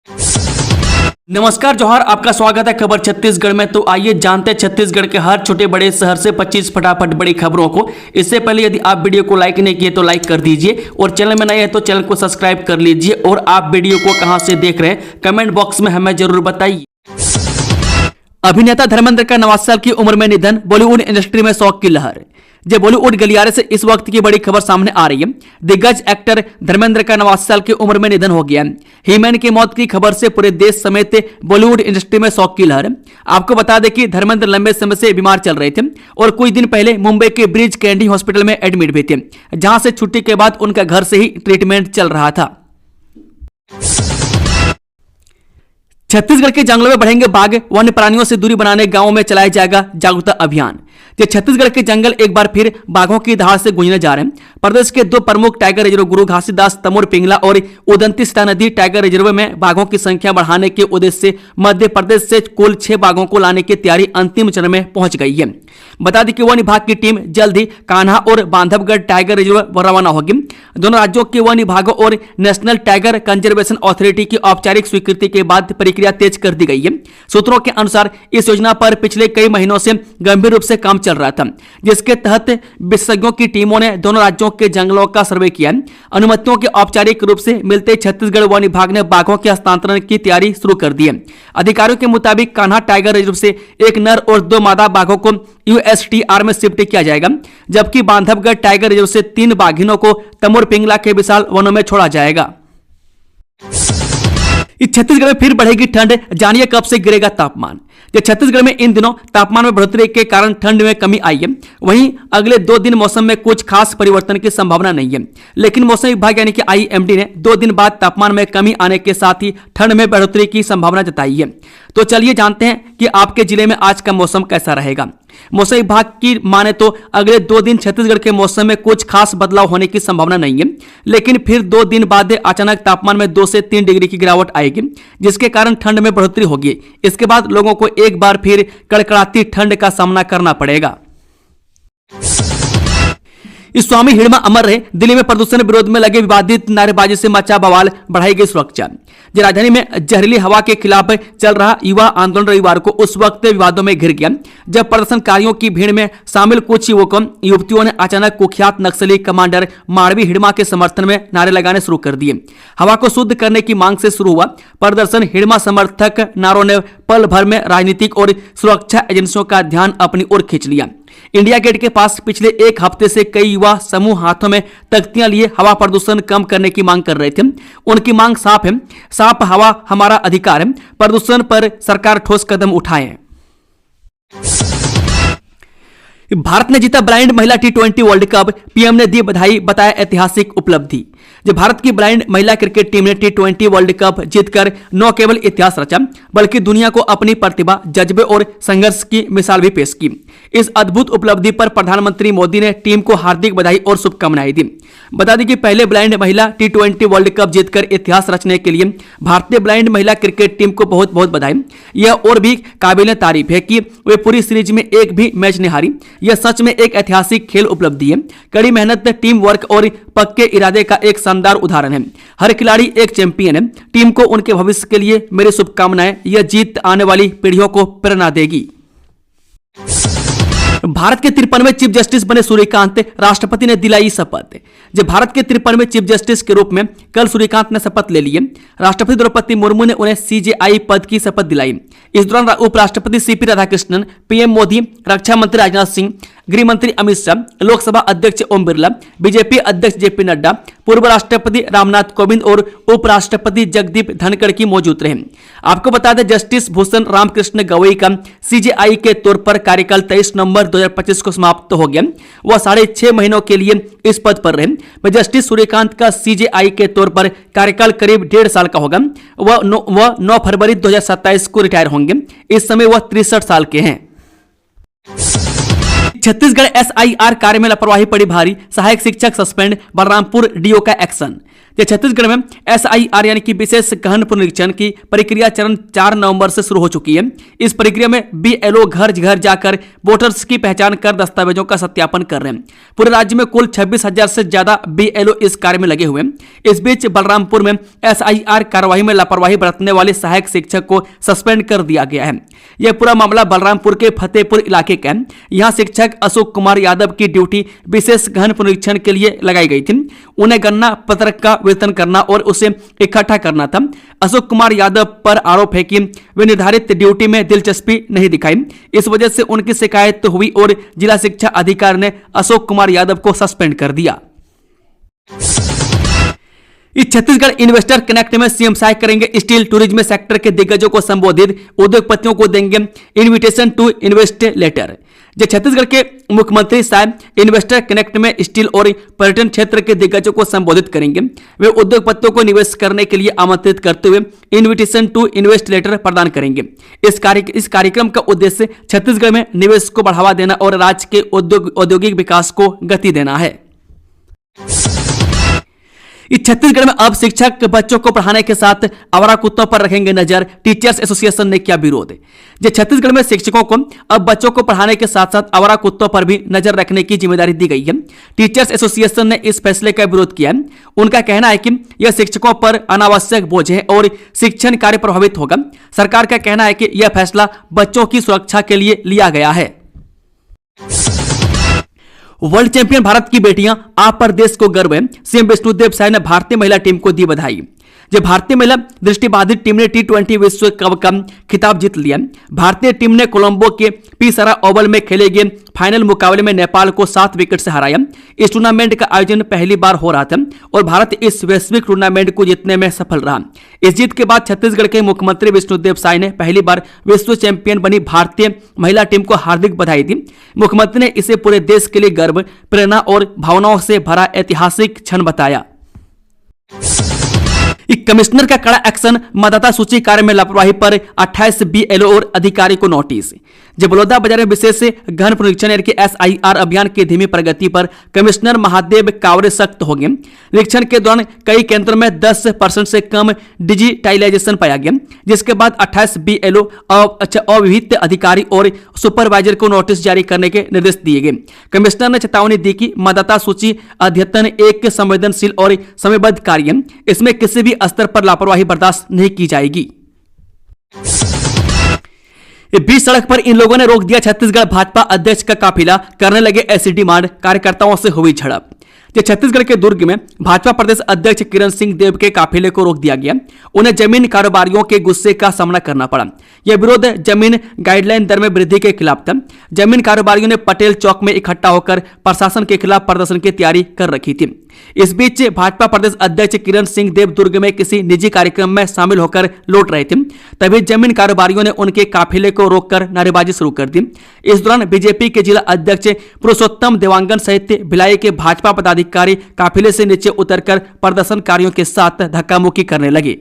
नमस्कार जोहार, आपका स्वागत है खबर छत्तीसगढ़ में। तो आइए जानते हैं छत्तीसगढ़ के हर छोटे बड़े शहर से 25 फटाफट बड़ी खबरों को। इससे पहले यदि आप वीडियो को लाइक नहीं किए तो लाइक कर दीजिए और चैनल में नए हैं तो चैनल को सब्सक्राइब कर लीजिए। और आप वीडियो को कहां से देख रहे हैं कमेंट बॉक्स में हमें जरूर बताइए। अभिनेता धर्मेंद्र का 89 साल की उम्र में निधन, बॉलीवुड इंडस्ट्री में शोक की लहर। जब बॉलीवुड गलियारे से इस वक्त की बड़ी खबर सामने आ रही है। दिग्गज एक्टर धर्मेंद्र का 89 साल की उम्र में निधन हो गया। हीमैन की मौत की खबर से पूरे देश समेत बॉलीवुड इंडस्ट्री में शोक की लहर। आपको बता दें कि धर्मेंद्र लंबे समय से बीमार चल रहे थे और कुछ दिन पहले मुंबई के ब्रिज कैंडी हॉस्पिटल में एडमिट भी थे, जहां से छुट्टी के बाद उनका घर से ही ट्रीटमेंट चल रहा था। छत्तीसगढ़ के जंगलों में बढ़ेंगे बाघ, वन्य प्राणियों से दूरी बनाने गांवों में चलाया जाएगा जागरूकता अभियान। छत्तीसगढ़ के जंगल एक बार फिर बाघों की दहाड़ से गूंजने जा रहे हैं। प्रदेश के दो प्रमुख टाइगर रिजर्व गुरु घासीदास तमोर पिंगला और उदंती सीता नदी टाइगर रिजर्व में बाघों की संख्या बढ़ाने के उद्देश्य से मध्य प्रदेश से कुल 6 बाघों को लाने की तैयारी अंतिम चरण में पहुंच गई है। बता दें कि वन विभाग की टीम जल्द ही कान्हा और बांधवगढ़ टाइगर रिजर्व रवाना होगी। दोनों राज्यों के वन विभागों और नेशनल टाइगर कंजर्वेशन अथॉरिटी की औपचारिक स्वीकृति के बाद प्रक्रिया तेज कर दी गई है। सूत्रों के अनुसार इस योजना पर पिछले कई महीनों से गंभीर रूप से काम चल रहा था, जिसके तहत विशेषज्ञों की टीमों ने दोनों राज्यों के जंगलों का सर्वे किया। अनुमतियों के औपचारिक रूप से मिलते छत्तीसगढ़ वन विभाग ने बाघों के हस्तांतरण की तैयारी शुरू कर दी है। अधिकारियों के मुताबिक कान्हा टाइगर रिजर्व से एक नर और 2 मादा बाघों को यूएसटीआर में शिफ्ट किया जाएगा, जबकि बांधवगढ़ टाइगर रिजर्व से 3 बाघिनों को तमोर पिंगला के विशाल वनों में छोड़ा जाएगा। छत्तीसगढ़ में फिर बढ़ेगी ठंड, जानिए कब से गिरेगा तापमान। छत्तीसगढ़ में इन दिनों तापमान में बढ़ोतरी के कारण ठंड में कमी आई है। वहीं अगले 2 दिन मौसम में कुछ खास परिवर्तन की संभावना नहीं है, लेकिन मौसम विभाग यानी कि आईएमडी ने 2 दिन बाद तापमान में कमी आने के साथ ही ठंड में बढ़ोतरी की संभावना जताई है। तो चलिए जानते हैं कि आपके जिले में आज का मौसम कैसा रहेगा। मौसम विभाग की माने तो अगले 2 दिन छत्तीसगढ़ के मौसम में कुछ खास बदलाव होने की संभावना नहीं है, लेकिन फिर 2 दिन बाद अचानक तापमान में 2 से 3 डिग्री की गिरावट आएगी, जिसके कारण ठंड में बढ़ोतरी होगी। इसके बाद लोगों को एक बार फिर कड़कड़ाती ठंड का सामना करना पड़ेगा। स्वामी हिड़मा अमर रहे, दिल्ली में प्रदूषण विरोध में लगे विवादित नारेबाजी से मचा बवाल, बढ़ाई गई सुरक्षा। राजधानी में जहरीली हवा के खिलाफ चल रहा युवा आंदोलन रविवार को उस वक्त विवादों में घिर गया जब प्रदर्शनकारियों की भीड़ में शामिल कुछ युवकों युवतियों ने अचानक कुख्यात नक्सली कमांडर मारवी हिड़मा के समर्थन में नारे लगाने शुरू कर दिए। हवा को शुद्ध करने की मांग से शुरू हुआ प्रदर्शन हिड़मा समर्थक नारों ने पल भर में राजनीतिक और सुरक्षा एजेंसियों का ध्यान अपनी ओर खींच लिया। इंडिया गेट के पास पिछले 1 हफ्ते से कई युवा समूह हाथों में तख्तियां लिए हवा प्रदूषण कम करने की मांग कर रहे थे। उनकी मांग साफ है, साफ हवा हमारा अधिकार है, प्रदूषण पर सरकार ठोस कदम उठाए। भारत ने जीता ब्लाइंड महिला T20 वर्ल्ड कप, पीएम ने दी बधाई, बताया ऐतिहासिक उपलब्धि। जब भारत की ब्लाइंड महिला क्रिकेट टीम ने T20 वर्ल्ड कप जीतकर न केवल इतिहास रचा बल्कि दुनिया को अपनी प्रतिभा, जज्बे और संघर्ष की मिसाल भी पेश की। इस अद्भुत उपलब्धि पर प्रधानमंत्री मोदी ने टीम को हार्दिक बधाई और शुभकामनाएं दी। बता दें कि पहले ब्लाइंड महिला T20 वर्ल्ड कप जीतकर इतिहास रचने के लिए भारतीय ब्लाइंड महिला क्रिकेट टीम को बहुत बहुत बधाई। यह और भी काबिल तारीफ है कि वे पूरी सीरीज में एक भी मैच नहीं हारी। यह सच में एक ऐतिहासिक खेल उपलब्धि है। कड़ी मेहनत, टीम वर्क और पक्के इरादे का एक शानदार उदाहरण है। हर खिलाड़ी एक चैंपियन है। टीम को उनके भविष्य के लिए मेरी शुभकामनाएं। यह जीत आने वाली पीढ़ियों को प्रेरणा देगी। भारत के 53वें चीफ जस्टिस बने सूर्यकांत, राष्ट्रपति ने दिलाई शपथ। जब भारत के 53वें चीफ जस्टिस के रूप में कल सूर्यकांत ने शपथ ले ली। राष्ट्रपति द्रौपदी मुर्मू ने उन्हें सीजेआई पद की शपथ दिलाई। इस दौरान उपराष्ट्रपति सीपी राधाकृष्णन, पीएम मोदी, रक्षा मंत्री राजनाथ सिंह, गृह मंत्री अमित शाह, लोकसभा अध्यक्ष ओम बिरला, बीजेपी अध्यक्ष जेपी नड्डा, पूर्व राष्ट्रपति रामनाथ कोविंद और उपराष्ट्रपति जगदीप धनखड़ की मौजूद रहे। आपको बता दें जस्टिस भूषण रामकृष्ण गवई का सीजेआई के तौर पर कार्यकाल 23 नवंबर 2025 को समाप्त हो गया। वह 6.5 महीनों के लिए इस पद पर रहे। जस्टिस सूर्यकांत का सीजेआई के तौर पर कार्यकाल करीब 1.5 साल का होगा। वह 9 फरवरी 2027 को रिटायर होंगे। इस समय वह 63 साल के हैं। छत्तीसगढ़ एसआईआर कार्य में लापरवाही पड़ी भारी, सहायक शिक्षक सस्पेंड, बलरामपुर डीओ का एक्शन। ये छत्तीसगढ़ में SIR यानी कि विशेष गहन पुनरीक्षण की प्रक्रिया चरण 4 नवंबर से शुरू हो चुकी है। इस प्रक्रिया में BLO घर घर जाकर वोटर्स की पहचान कर दस्तावेजों का सत्यापन कर रहे हैं। पूरे राज्य में कुल 26,000 से ज्यादा BLO इस कार्य में लगे हुए हैं। इस बीच बलरामपुर में SIR कार्रवाई में लापरवाही बरतने वाले सहायक शिक्षक को सस्पेंड कर दिया गया है। यह पूरा मामला बलरामपुर के फतेहपुर इलाके का है। यहाँ शिक्षक अशोक कुमार यादव की ड्यूटी विशेष गहन पुनरीक्षण के लिए लगाई गई थी। उन्हें गन्ना पत्रक का वितरण करना और उसे इकट्ठा करना था। अशोक कुमार यादव पर आरोप है कि वे निर्धारित ड्यूटी में दिलचस्पी नहीं दिखाई। इस वजह से उनकी शिकायत हुई और जिला शिक्षा अधिकारी ने अशोक कुमार यादव को सस्पेंड कर दिया। इस छत्तीसगढ़ इन्वेस्टर कनेक्ट में सीएम साय करेंगे स्टील टूरिज्म सेक्टर के दिग्गजों को संबोधित, उद्योगपतियों को देंगे इन्विटेशन टू इन्वेस्ट लेटर। जो छत्तीसगढ़ के मुख्यमंत्री साय इन्वेस्टर कनेक्ट में स्टील और पर्यटन क्षेत्र के दिग्गजों को संबोधित करेंगे। वे उद्योगपतियों को निवेश करने के लिए आमंत्रित करते हुए इन्विटेशन टू इन्वेस्ट लेटर प्रदान करेंगे। इस कार्यक्रम का उद्देश्य छत्तीसगढ़ में निवेश को बढ़ावा देना और राज्य के औद्योगिक विकास को गति देना है। इस छत्तीसगढ़ में अब शिक्षक बच्चों को पढ़ाने के साथ आवारा कुत्तों पर रखेंगे नजर, टीचर्स एसोसिएशन ने किया विरोध। जो छत्तीसगढ़ में शिक्षकों को अब बच्चों को पढ़ाने के साथ साथ आवारा कुत्तों पर भी नजर रखने की जिम्मेदारी दी गई है। टीचर्स एसोसिएशन ने इस फैसले का विरोध किया है। उनका कहना है कि यह शिक्षकों पर अनावश्यक बोझ है और शिक्षण कार्य प्रभावित होगा। सरकार का कहना है कि यह फैसला बच्चों की सुरक्षा के लिए लिया गया है। वर्ल्ड चैंपियन भारत की बेटियां, आप पर देश को गर्व है। सीएम विष्णुदेव साय ने भारतीय महिला टीम को दी बधाई। जब भारतीय महिला दृष्टिबाधित टीम ने T20 विश्व कप का खिताब जीत लिया। भारतीय टीम ने कोलंबो के पीसरा ओवल में खेले गए फाइनल मुकाबले में नेपाल को 7 विकेट से हराया। इस टूर्नामेंट का आयोजन पहली बार हो रहा था और भारत इस वैश्विक टूर्नामेंट को जीतने में सफल रहा। इस जीत के बाद छत्तीसगढ़ के मुख्यमंत्री विष्णुदेव साय ने पहली बार विश्व चैंपियन बनी भारतीय महिला टीम को हार्दिक बधाई दी। मुख्यमंत्री ने इसे पूरे देश के लिए गर्व, प्रेरणा और भावनाओं से भरा ऐतिहासिक क्षण बताया। कमिश्नर का कड़ा एक्शन, मतदाता सूची कार्य में लापरवाही पर 28 BLO और अधिकारी को नोटिस। जब बलौदा बाजार में विशेष गहन पुनरीक्षण यानी कि SIR अभियान की धीमी प्रगति पर कमिश्नर महादेव कावरे सख्त हो गए। निरीक्षण के दौरान कई केंद्रों में 10% से कम डिजिटाइजेशन पाया गया, जिसके बाद 28 BLO अविहित अधिकारी और सुपरवाइजर को नोटिस जारी करने के निर्देश दिए गए। कमिश्नर ने चेतावनी दी कि मतदाता सूची अद्यतन एक संवेदनशील और समयबद्ध कार्य है। इसमें किसी भी स्तर पर लापरवाही बर्दाश्त नहीं की जाएगी। बीच सड़क पर इन लोगों ने रोक दिया छत्तीसगढ़ भाजपा अध्यक्ष का काफिला, करने लगे ऐसी डिमांड, कार्यकर्ताओं से हुई झड़प। छत्तीसगढ़ के दुर्ग में भाजपा प्रदेश अध्यक्ष किरण सिंह देव के काफिले को रोक दिया गया। उन्हें जमीन कारोबारियों के गुस्से का सामना करना पड़ा। यह विरोध जमीन गाइडलाइन दर में वृद्धि के खिलाफ था। जमीन कारोबारियों ने पटेल चौक में इकट्ठा होकर प्रशासन के खिलाफ प्रदर्शन की तैयारी कर रखी थी। इस बीच भाजपा प्रदेश अध्यक्ष किरण सिंह देव दुर्ग में किसी निजी कार्यक्रम में शामिल होकर लौट रहे थे। तभी जमीन कारोबारियों ने उनके काफिले को रोककर नारेबाजी शुरू कर दी। इस दौरान बीजेपी के जिला अध्यक्ष पुरुषोत्तम देवांगन सहित भिलाई के भाजपा पदाधिकारी काफिले से नीचे उतरकर प्रदर्शनकारियों के साथ धक्का मुक्की करने लगे।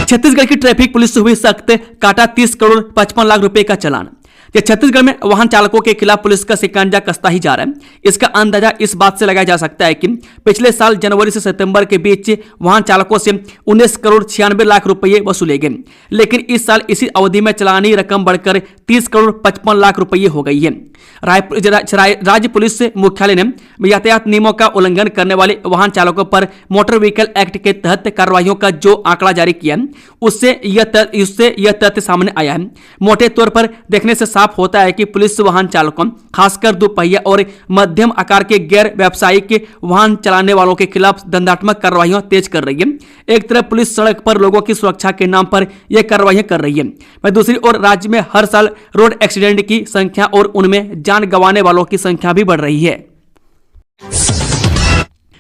छत्तीसगढ़ की ट्रैफिक पुलिस से हुई सख्त, काटा 30 करोड़ 55 लाख रुपए का चालान। छत्तीसगढ़ में वाहन चालकों के खिलाफ पुलिस का शिकंजा कसता ही जा रहा है। इसका अंदाजा इस बात से लगाया जा सकता है कि पिछले साल जनवरी से सितंबर के बीच वाहन चालकों से 19 करोड़ 96 लाख रुपए वसूले गए, लेकिन इस साल इसी अवधि में चालानी रकम बढ़कर 30 करोड़ 55 लाख रुपए हो गई है। राज्य पुलिस मुख्यालय ने यातायात नियमों का उल्लंघन करने वाले वाहन चालकों पर मोटर व्हीकल एक्ट के तहत कार्रवाइयों का जो आंकड़ा जारी किया, उससे यह तथ्य सामने आया है। मोटे तौर पर देखने से साफ होता है कि पुलिस वाहन चालकों, खासकर दोपहिया और मध्यम आकार के गैर व्यावसायिक वाहन चलाने वालों के खिलाफ दंडात्मक कार्रवाइयां तेज कर रही है। एक तरफ पुलिस सड़क पर लोगों की सुरक्षा के नाम पर यह कार्रवाइयां कर रही है, वहीं दूसरी ओर राज्य में हर साल रोड एक्सीडेंट की संख्या और उनमें जान गंवाने वालों की संख्या भी बढ़ रही है।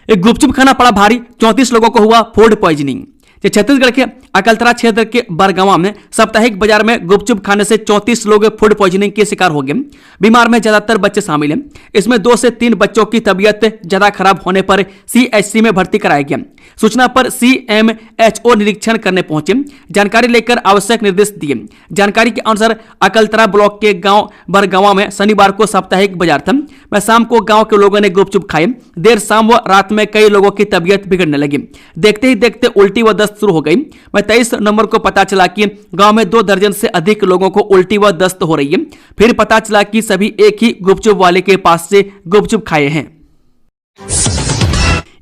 एक गुपचुप खाना पड़ा भारी, 34 लोगों को हुआ फूड पॉइजनिंग। छत्तीसगढ़ के अकलतरा क्षेत्र के बरगवां में साप्ताहिक बाजार में गुपचुप खाने से 34 लोग फूड पॉइजनिंग के शिकार हो गए। बीमार में ज्यादातर बच्चे शामिल हैं। इसमें 2 से 3 बच्चों की तबीयत ज्यादा खराब होने पर सीएचसी में भर्ती कराया गया। सूचना पर सीएमएचओ निरीक्षण करने पहुंचे, जानकारी लेकर आवश्यक निर्देश दिए। जानकारी के अनुसार अकलतरा ब्लॉक के गांव बरगवां में शनिवार को साप्ताहिक बाजार था। वह शाम को गांव के लोगों ने गुपचुप खाए। देर शाम व रात में कई लोगों की तबीयत बिगड़ने लगी। देखते ही देखते उल्टी व दस्त शुरू हो गई। वह 23 नवंबर को पता चला कि गांव में 2 दर्जन से अधिक लोगों को उल्टी व दस्त हो रही है। फिर पता चला कि सभी एक ही गुपचुप वाले के पास से गुपचुप खाए हैं।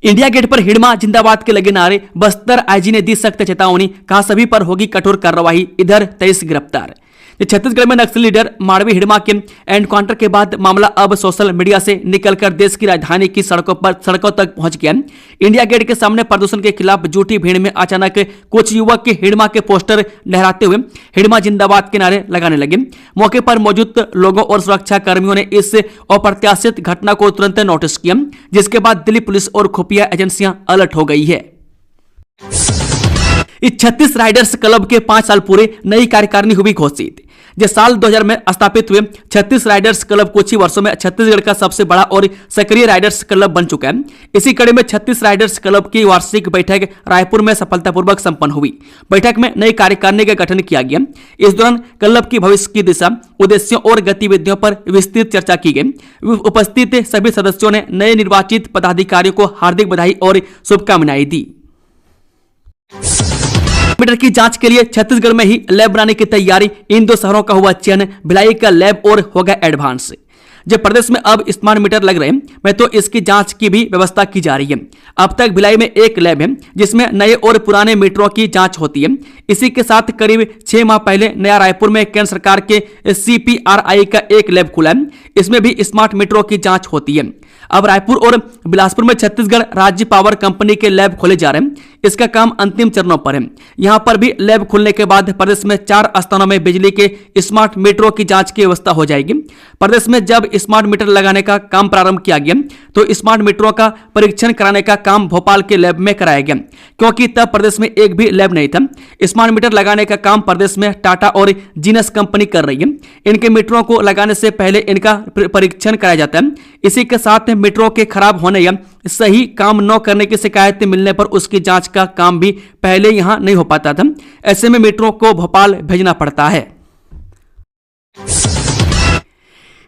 इंडिया गेट पर हिडमा जिंदाबाद के लगे नारे, बस्तर आईजी ने दी सख्त चेतावनी, कहा सभी पर होगी कठोर कार्रवाई। इधर 23 गिरफ्तार। छत्तीसगढ़ में नक्सली लीडर माड़वी हिडमा के एनकाउंटर के बाद मामला अब सोशल मीडिया से निकलकर देश की राजधानी की सड़कों तक पहुंच गया। इंडिया गेट के सामने प्रदूषण के खिलाफ जुटी भीड़ में अचानक कुछ युवक के हिडमा के पोस्टर लहराते हुए हिडमा जिंदाबाद के नारे लगाने लगे। मौके पर मौजूद लोगों और सुरक्षा कर्मियों ने इस अप्रत्याशित घटना को तुरंत नोटिस किया, जिसके बाद दिल्ली पुलिस और खुफिया एजेंसियां अलर्ट हो गई है। इस 36 राइडर्स क्लब के 5 साल पूरे, नई कार्यकारिणी हुई घोषित। जिस साल 2000 में स्थापित हुए 36 राइडर्स क्लब कुछ ही वर्षों में छत्तीसगढ़ का सबसे बड़ा और सक्रिय राइडर्स क्लब बन चुका है। इसी कड़ी में 36 राइडर्स क्लब की वार्षिक बैठक रायपुर में सफलतापूर्वक संपन्न हुई। बैठक में नई कार्यकारिणी का गठन किया गया। इस दौरान क्लब की भविष्य की दिशा, उद्देश्यों और गतिविधियों पर विस्तृत चर्चा की गई। उपस्थित सभी सदस्यों ने नए निर्वाचित पदाधिकारियों को हार्दिक बधाई और शुभकामनाएं दी। मीटर की जांच के लिए छत्तीसगढ़ में ही लैब बनाने की तैयारी। इन 2 शहरों का हुआ चयन, भिलाई का लैब और होगा एडवांस। जब प्रदेश में अब स्मार्ट मीटर लग रहे हैं तो इसकी जांच की भी व्यवस्था की जा रही है। अब तक भिलाई में एक लैब है जिसमें नए और पुराने मीटरों की जांच होती है। इसी के साथ करीब 6 माह पहले नया रायपुर में केंद्र सरकार के CPRI का एक लैब खुला है। इसमें भी स्मार्ट मीटरों की जांच होती है। अब रायपुर और बिलासपुर में छत्तीसगढ़ राज्य पावर कंपनी के लैब खोले जा रहे हैं। इसका काम अंतिम चरणों पर है। यहां पर भी लैब खुलने के बाद प्रदेश में 4 स्थानों में बिजली के स्मार्ट मीटरों की जांच की व्यवस्था हो जाएगी। प्रदेश में जब स्मार्ट मीटर लगाने का काम प्रारंभ किया गया तो स्मार्ट मीटरों का परीक्षण कराने का काम भोपाल के लैब में कराया गया, क्योंकि तब प्रदेश में एक भी लैब नहीं था। स्मार्ट मीटर लगाने का काम प्रदेश में टाटा और जीनस कंपनी कर रही है। इनके मीटरों को लगाने से पहले इनका परीक्षण कराया जाता है। इसी के साथ मीटरों के खराब होने या सही काम न करने की शिकायत मिलने पर उसकी जांच का काम भी पहले यहां नहीं हो पाता था। ऐसे में मीटरों को भोपाल भेजना पड़ता है।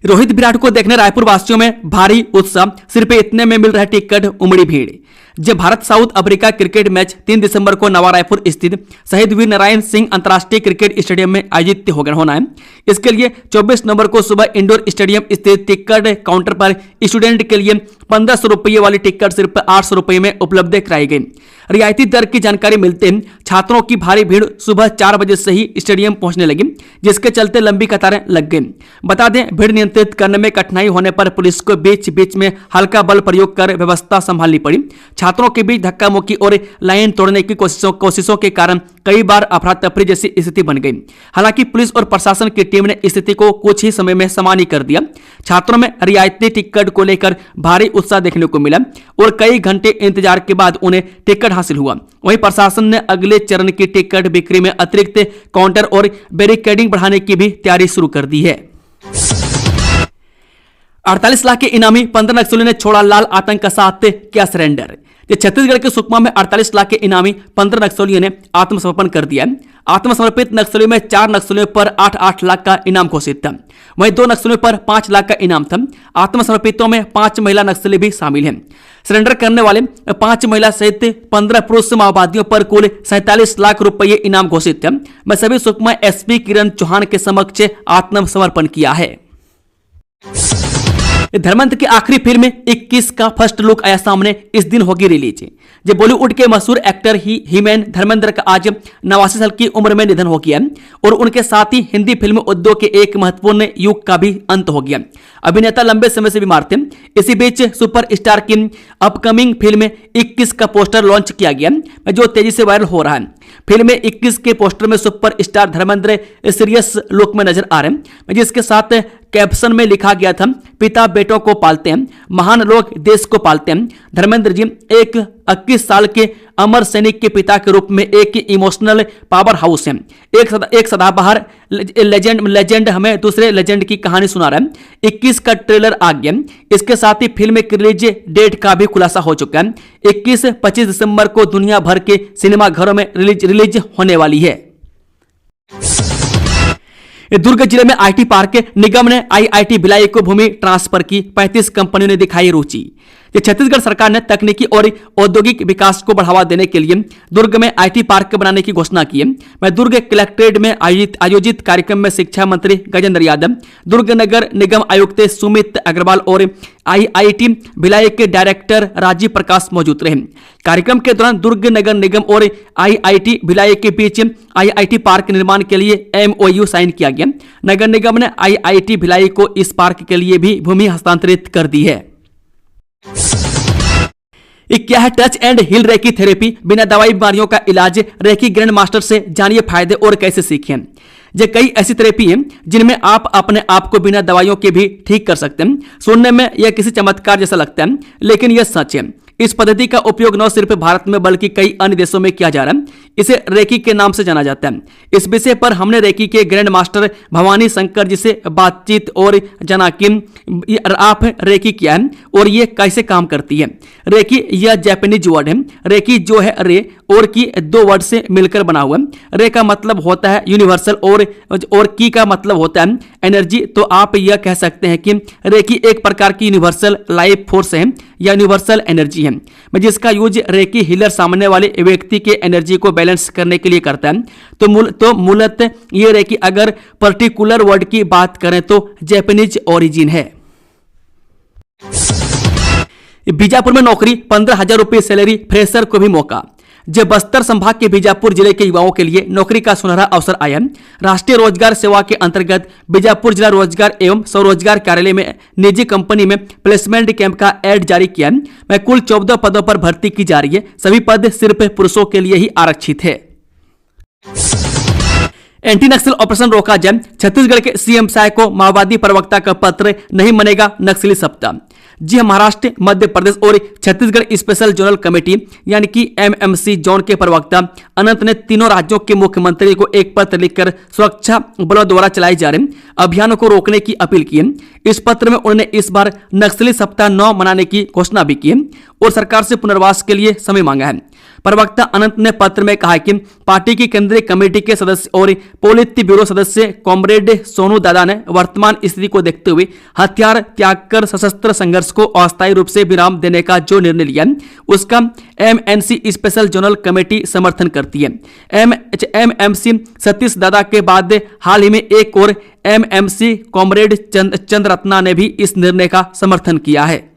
रोहित विराट को देखने रायपुर वासियों में भारी उत्साह, सिर्फ इतने में मिल रहा टिकट, उमड़ी भीड़। जब Bharat south Africa cricket match 3 दिसंबर को नवा रायपुर स्थित शहीद वीर नारायण सिंह अंतर्राष्ट्रीय क्रिकेट स्टेडियम में आयोजित होना है। इसके लिए 24 नवंबर को सुबह इंडोर स्टेडियम स्थित टिकट काउंटर पर स्टूडेंट के लिए 1500 रुपये वाली टिकट सिर्फ 800 रुपये में उपलब्ध कराई गई। रियायती दर की जानकारी मिलते ही छात्रों की भारी भीड़ सुबह 4 बजे से ही स्टेडियम पहुंचने लगी, जिसके चलते लंबी कतारें लग गई। बता दें, भीड़ नियंत्रित करने में कठिनाई होने पर पुलिस को बीच बीच में हल्का बल प्रयोग कर व्यवस्था संभालनी पड़ी। छात्रों के बीच धक्का मुक्की और लाइन तोड़ने की कोशिशों के कारण कई बार अफरा तफरी जैसी स्थिति बन गई। हालांकि पुलिस और प्रशासन की टीम ने स्थिति को कुछ ही समय में सामान्य कर दिया। छात्रों में रियायती टिकट को लेकर भारी उत्साह देखने को मिला और कई घंटे इंतजार के बाद उन्हें टिकट हासिल हुआ। वहीं प्रशासन ने अगले चरण की टिकट बिक्री में अतिरिक्त काउंटर और बैरिकेडिंग बढ़ाने की भी तैयारी शुरू कर दी है। 48 लाख के इनामी 15 नक्सलियों ने छोड़ा लाल आतंक का साथ किया सरेंडर। छत्तीसगढ़ के सुकमा में 48 लाख के इनामी 15 नक्सलियों ने आत्मसमर्पण कर दिया। आत्मसमर्पित नक्सलियों में 4 नक्सलियों पर 8-8 लाख का इनाम घोषित था। वहीं 2 नक्सलियों पर 5 लाख का इनाम था। आत्मसमर्पितों में 5 महिला नक्सली भी शामिल हैं। सरेंडर करने वाले 5 महिला सहित 15 पुरुष माओवादियों पर कुल 47 लाख रुपये इनाम घोषित थे। मैं सभी सुकमा SP किरण चौहान के समक्ष आत्मसमर्पण किया है। धर्मेंद्र की आखिरी फिल्म 21 का फर्स्ट लुक आया सामने, इस दिन होगी रिलीज। जब बॉलीवुड के मशहूर एक्टर हीमैन धर्मेंद्र का आज 89 साल की उम्र में निधन हो गया और उनके साथ ही हिंदी फिल्म उद्योग के एक महत्वपूर्ण युग का भी अंत हो गया। अभिनेता लंबे समय से बीमार थे। इसी बीच सुपरस्टार की अपकमिंग फिल्म 21 का पोस्टर लॉन्च किया गया, जो तेजी से वायरल हो रहा है। फिल्म 21 के पोस्टर में सुपरस्टार धर्मेंद्र सीरियस लुक में नजर आ रहे हैं, जिसके साथ कैप्शन में लिखा गया था, पिता बेटों को पालते हैं, महान लोग देश को पालते हैं। धर्मेंद्र जी एक 21 साल के अमर सैनिक के पिता के रूप में एक इमोशनल पावर हाउस है। एक सदाबहार लेजेंड हमें दूसरे लेजेंड की कहानी सुना रहा है। 21 का ट्रेलर आ गया। इसके साथ ही फिल्म की रिलीज डेट का भी खुलासा हो चुका है। 21-25 दिसंबर को दुनिया भर के सिनेमा घरों में रिलीज होने वाली है। दुर्ग जिले में आईटी पार्क निगम ने आईआईटी भिलाई को भूमि ट्रांसफर की। 35 कंपनियों ने दिखाई रुचि। छत्तीसगढ़ सरकार ने तकनीकी और औद्योगिक विकास को बढ़ावा देने के लिए दुर्ग में आईटी पार्क बनाने की घोषणा की है। मैं दुर्ग कलेक्ट्रेट में आयोजित कार्यक्रम में शिक्षा मंत्री गजेंद्र यादव, दुर्ग नगर निगम आयुक्त सुमित अग्रवाल और आईआईटी भिलाई के डायरेक्टर राजीव प्रकाश मौजूद रहे। कार्यक्रम के दौरान दुर्ग नगर निगम और आईआईटी भिलाई के बीच आईआईटी पार्क निर्माण के लिए एमओयू साइन किया गया। नगर निगम ने आईआईटी भिलाई को इस पार्क के लिए भी भूमि हस्तांतरित कर दी है। क्या है touch and heal reiki therapy? बिना दवाई बीमारियों का इलाज। रेकी ग्रैंड मास्टर से जानिए फायदे और कैसे सीखें। ये कई ऐसी थेरेपी हैं जिनमें आप अपने आप को बिना दवाइयों के भी ठीक कर सकते हैं। सुनने में यह किसी चमत्कार जैसा लगता है, लेकिन यह सच है। इस पद्धति का उपयोग न सिर्फ भारत में बल्कि कई अन्य देशों में किया जा रहा है। इसे रेकी के नाम से जाना जाता है। इस विषय पर हमने रेकी के ग्रैंड मास्टर भवानी शंकर जी से बातचीत और जाना कि आप रेकी क्या है और ये कैसे काम करती है। रेकी यह जापानीज वर्ड है। रेकी जो है रे और की दो वर्ड से मिलकर बना हुआ है। रे का मतलब होता है यूनिवर्सल और की का मतलब होता है एनर्जी। तो आप यह कह सकते हैं कि रेकी एक प्रकार की यूनिवर्सल लाइफ फोर्स है या यूनिवर्सल एनर्जी है, जिसका यूज रेकी हीलर सामने वाले व्यक्ति के एनर्जी को बैलेंस करने के लिए करता है। तो मूलतः ये रेकी अगर पर्टिकुलर वर्ड की बात करें तो जापानीज ओरिजिन है। बीजापुर में नौकरी, 15,000 रुपये सैलरी, फ्रेशर को भी मौका। जब बस्तर संभाग के बीजापुर जिले के युवाओं के लिए नौकरी का सुनहरा अवसर आया। राष्ट्रीय रोजगार सेवा के अंतर्गत बीजापुर जिला रोजगार एवं स्वरोजगार कार्यालय में निजी कंपनी में प्लेसमेंट कैंप का एड जारी किया। मैं कुल 14 पदों पर भर्ती की जा रही है। सभी पद सिर्फ पुरुषों के लिए ही आरक्षित है। एंटी नक्सल ऑपरेशन रोका जाए। छत्तीसगढ़ के सीएम साय को माओवादी प्रवक्ता का पत्र, नहीं मनेगा नक्सली सप्ताह। जी हाँ, महाराष्ट्र, मध्य प्रदेश और छत्तीसगढ़ स्पेशल जोनल कमेटी यानी कि एमएमसी जोन के प्रवक्ता अनंत ने तीनों राज्यों के मुख्यमंत्री को एक पत्र लिखकर सुरक्षा बलों द्वारा चलाए जा रहे अभियानों को रोकने की अपील की है। इस पत्र में उन्होंने इस बार नक्सली सप्ताह 9 मनाने की घोषणा भी की है और सरकार से पुनर्वास के लिए समय मांगा है। प्रवक्ता अनंत ने पत्र में कहा कि पार्टी की केंद्रीय कमेटी के सदस्य और पोलित ब्यूरो सदस्य कॉमरेड सोनू दादा ने वर्तमान स्थिति को देखते हुए हथियार त्याग कर सशस्त्र संघर्ष को अस्थायी रूप से विराम देने का जो निर्णय लिया उसका एमएनसी स्पेशल जोनल कमेटी समर्थन करती है। एमएमसी सतीश दादा के बाद हाल ही में एक और एमएमसी कॉमरेड चंद्ररत्ना ने भी इस निर्णय का समर्थन किया है।